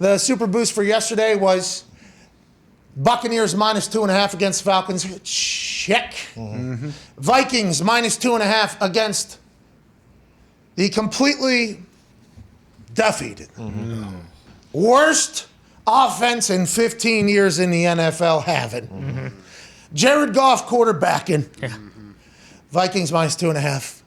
The super boost for yesterday was Buccaneers -2.5 against Falcons. Check. Mm-hmm. Vikings -2.5 against the completely defeated. Mm-hmm. Worst offense in 15 years in the NFL having. Mm-hmm. Jared Goff quarterbacking. Yeah. Mm-hmm. Vikings -2.5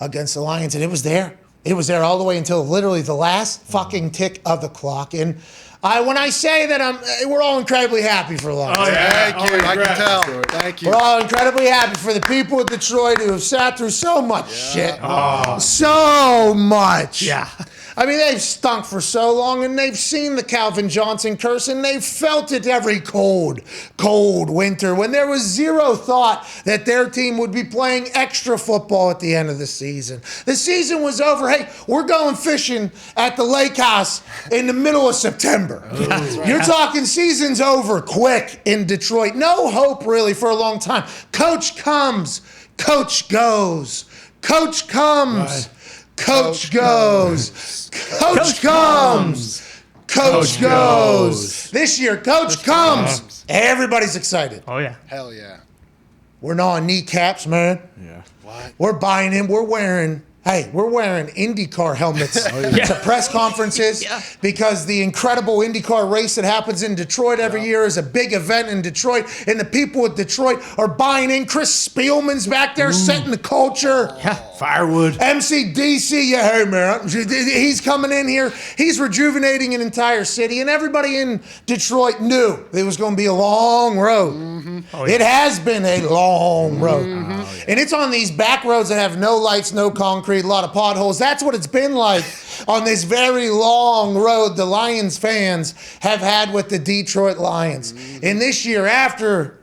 against the Lions, and it was there. It was there all the way until literally the last fucking tick of the clock. And when I say that we're all incredibly happy for the Lions. Oh, yeah. Thank you. I can tell. Thank you. We're all incredibly happy for the people of Detroit who have sat through so much shit. Oh. So much. Yeah. I mean, they've stunk for so long, and they've seen the Calvin Johnson curse, and they've felt it every cold winter when there was zero thought that their team would be playing extra football at the end of the season. The season was over. Hey, we're going fishing at the lake house in the middle of September. Right. You're talking season's over quick in Detroit. No hope, really, for a long time. Coach comes. Coach goes. Coach comes. Right. Coach goes. Coach comes. Coach goes. This year, Coach comes. Everybody's excited. Oh, yeah. Hell yeah. We're gnawing kneecaps, man. Yeah. What? We're buying in. We're wearing IndyCar helmets to press conferences because the incredible IndyCar race that happens in Detroit every year is a big event in Detroit, and the people of Detroit are buying in. Chris Spielman's back there setting the culture. Yeah. Firewood. MCDC, hey man, he's coming in here. He's rejuvenating an entire city, and everybody in Detroit knew it was going to be a long road. Mm-hmm. Oh, yeah. It has been a long road. Mm-hmm. Oh, yeah. And it's on these back roads that have no lights, no concrete, a lot of potholes. That's what it's been like on this very long road the Lions fans have had with the Detroit Lions. Mm-hmm. And this year, after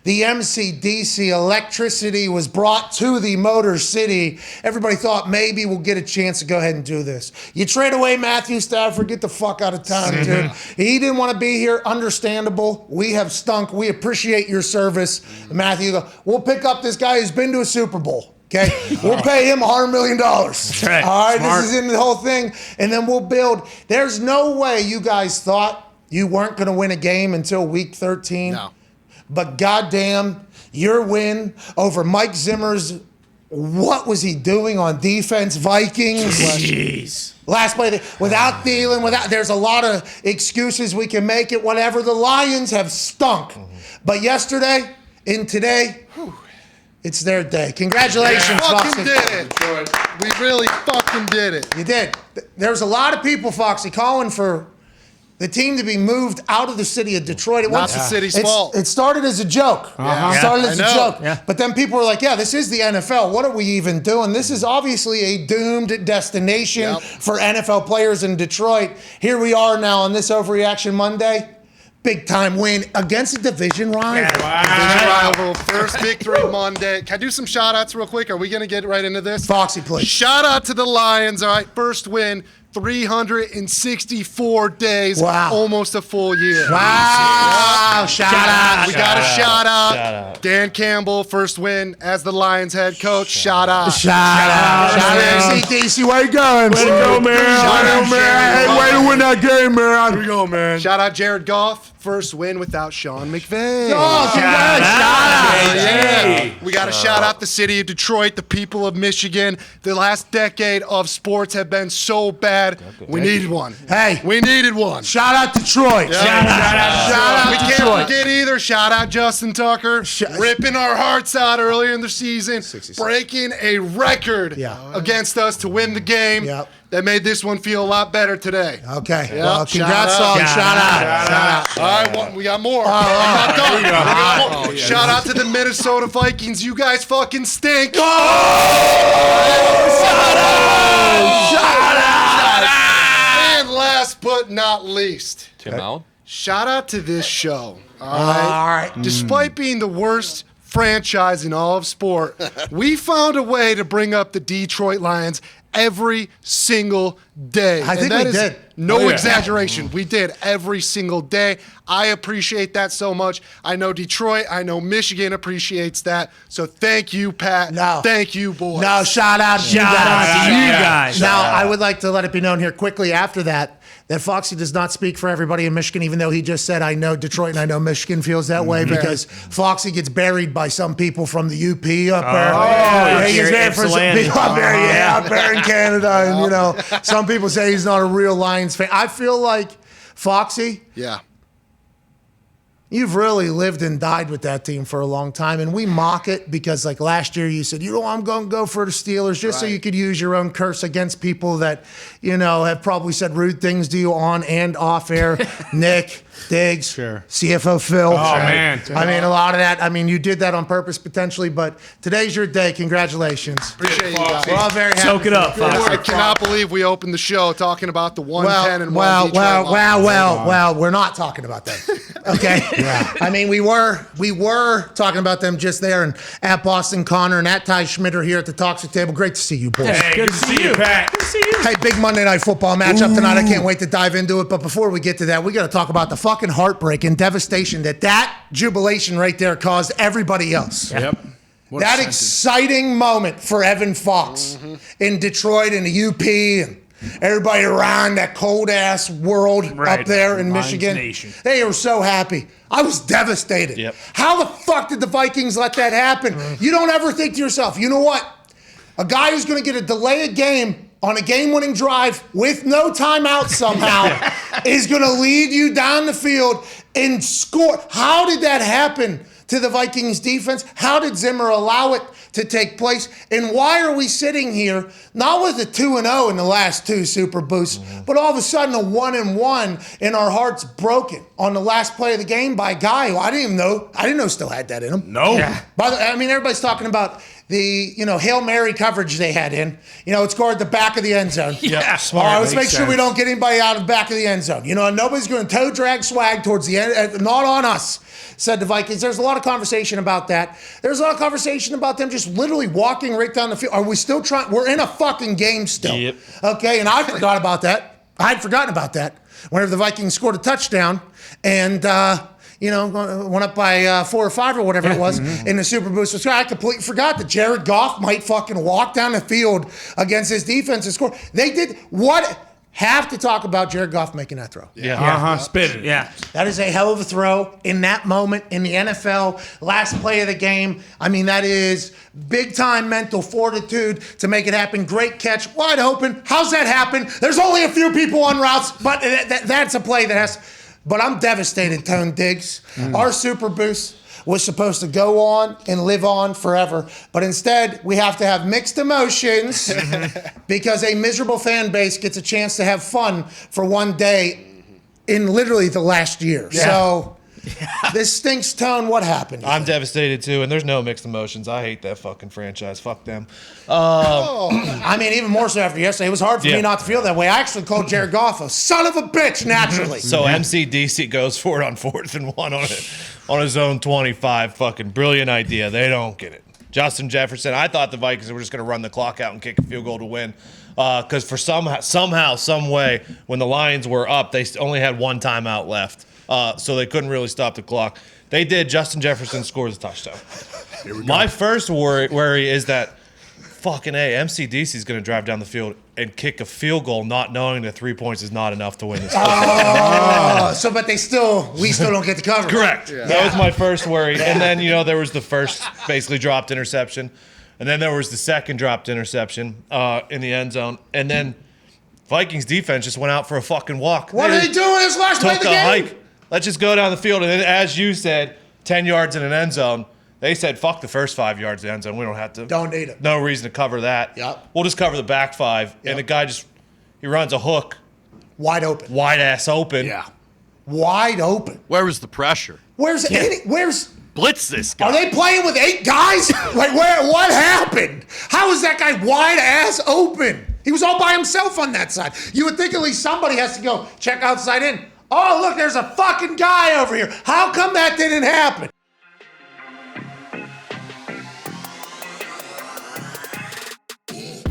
the MCDC electricity was brought to the Motor City, everybody thought maybe we'll get a chance to go ahead and do this. You trade away Matthew Stafford, get the fuck out of town, dude. He didn't want to be here. Understandable. We have stunk. We appreciate your service. Matthew, we'll pick up this guy who's been to a Super Bowl. Okay, we'll pay him $100 million. That's right. All right, Smart. This is in the whole thing, and then we'll build. There's no way you guys thought you weren't going to win a game until week 13. No. But goddamn, your win over Mike Zimmer's, what was he doing on defense? Vikings. Jeez. Last play, without Thielen, there's a lot of excuses we can make it, whatever. The Lions have stunk. Mm-hmm. But yesterday and today, it's their day. Congratulations, Foxy. Foxy. Did it. We really fucking did it. You did. There's a lot of people, Foxy, calling for the team to be moved out of the city of Detroit. Not the city's fault. It started as a joke. It started as a joke. Yeah. But then people were like, yeah, this is the NFL. What are we even doing? This is obviously a doomed destination for NFL players in Detroit. Here we are now on this Overreaction Monday. Big time win against a division rival. Division rival. First victory Monday. Can I do some shout outs real quick? Are we going to get right into this? Foxy, please. Shout out to the Lions. All right. First win. 364 days, almost a full year. Wow! Shout out! We got a shout out. Dan Campbell, first win as the Lions head coach. Shout out! Shout out! MCDC, where you going? Way to go, man! Hey, way to win that game, man! Here we go, man! Shout out Jared Goff, first win without Sean McVay. Oh, shout out! Yeah. We got to shout out the city of Detroit, the people of Michigan. The last decade of sports have been so bad. We needed one. Hey. We needed one. Shout out Detroit. Yeah. Shout out We Detroit. can't forget either. Shout out Justin Tucker. Ripping our hearts out earlier in the season. 66. Breaking a record against us to win the game. Yep. That made this one feel a lot better today. Okay. Yep. Well, congrats, all. Shout out. All right, well, we got more. Shout out to the Minnesota Vikings. You guys fucking stink. Shout out. And last but not least, Tim Allen. Shout out to this show. All right. Despite being the worst franchise in all of sport, we found a way to bring up the Detroit Lions every single day. I think we did. No exaggeration. We did every single day. I appreciate that so much. I know Detroit, I know Michigan appreciates that. So thank you, Pat. No. Thank you, boys. No, shout out to you Shout out to you guys. Now, I would like to let it be known here quickly after that that Foxy does not speak for everybody in Michigan, even though he just said, I know Detroit and I know Michigan feels that way because Foxy gets buried by some people from the UP up there. He gets buried for some people up there, out there in Canada. And, you know, some people say he's not a real Lions fan. I feel like, Foxy, you've really lived and died with that team for a long time, and we mock it because, like last year, you said, you know, I'm going to go for the Steelers just so you could use your own curse against people that, you know, have probably said rude things to you on and off air. Nick, Diggs, CFO Phil. Oh, man. I mean, a lot of that. I mean, you did that on purpose potentially, but today's your day. Congratulations. Appreciate you guys. We're all very happy. Soak it up, Foxy. I cannot believe we opened the show talking about the 110 and 1 Detroit Lions. Well, we're not talking about that. Okay. I mean, we were talking about them just there, and at Boston Connor and at Ty Schmidt are here at the Toxic Table. Great to see you, boys. Hey, good to see you, Pat. Good to see you. Hey, big Monday Night Football matchup tonight. I can't wait to dive into it. But before we get to that, we got to talk about the fucking heartbreak and devastation that jubilation right there caused everybody else. Yep. That exciting moment for Evan Fox in Detroit and the UP and everybody around that cold-ass world up there in Michigan. Nation. They were so happy. I was devastated. Yep. How the fuck did the Vikings let that happen? You don't ever think to yourself, you know what? A guy who's going to get a delay a game on a game-winning drive with no timeout somehow is going to lead you down the field and score. How did that happen to the Vikings defense? How did Zimmer allow it to take place? And why are we sitting here, not with a 2-0 in the last two Super Boosts, but all of a sudden a 1-1 and our hearts broken on the last play of the game by a guy who I didn't know still had that in him. No. By the, I mean, everybody's talking about the, Hail Mary coverage they had in. It scored at the back of the end zone. Yeah, All right, let's make sure we don't get anybody out of the back of the end zone. And nobody's going to toe drag swag towards the end. Not on us, said the Vikings. There's a lot of conversation about that. There's a lot of conversation about them just literally walking right down the field. Are we still trying? We're in a fucking game still. Yep. Okay, and I forgot about that. I'd forgotten about that. Whenever the Vikings scored a touchdown and, went up by 4 or 5 or whatever it was in the Super Boost. So I completely forgot that Jared Goff might fucking walk down the field against his defense and score. They did what? Have to talk about Jared Goff making that throw. Spit it. Yeah. That is a hell of a throw in that moment in the NFL. Last play of the game. I mean, that is big-time mental fortitude to make it happen. Great catch, wide open. How's that happen? There's only a few people on routes, but that's a play that has... But I'm devastated, Tone Diggs. Our Super Boost was supposed to go on and live on forever. But instead, we have to have mixed emotions because a miserable fan base gets a chance to have fun for one day in literally the last year. Yeah. So this stinks, Tone. What happened? I'm devastated too, and there's no mixed emotions. I hate that fucking franchise. Fuck them. I mean, even more so after yesterday. It was hard for me not to feel that way. I actually called Jared Goff a son of a bitch naturally. So MCDC goes for it on 4th and 1 on his own 25. Fucking brilliant idea. They don't get it. Justin Jefferson. I thought the Vikings were just going to run the clock out and kick a field goal to win. Because for somehow, some way, when the Lions were up, they only had one timeout left. So they couldn't really stop the clock. They did. Justin Jefferson scores a touchdown. My first worry is that fucking MCDC is going to drive down the field and kick a field goal, not knowing that 3 points is not enough to win this. But we still don't get the cover. Correct. Yeah. That was my first worry. And then, there was the first basically dropped interception. And then there was the second dropped interception in the end zone. And then Vikings defense just went out for a fucking walk. What are they doing this last play of the game? Hike. Let's just go down the field. And then, as you said, 10 yards in an end zone. They said, fuck the first 5 yards of the end zone. We don't have to. Don't need it. No reason to cover that. Yep. We'll just cover the back 5. Yep. And the guy he runs a hook. Wide open. Wide ass open. Yeah. Wide open. Where was the pressure? Where's Blitz this guy. Are they playing with 8 guys? What happened? How is that guy wide ass open? He was all by himself on that side. You would think at least somebody has to go check outside in. Oh, look, there's a fucking guy over here. How come that didn't happen?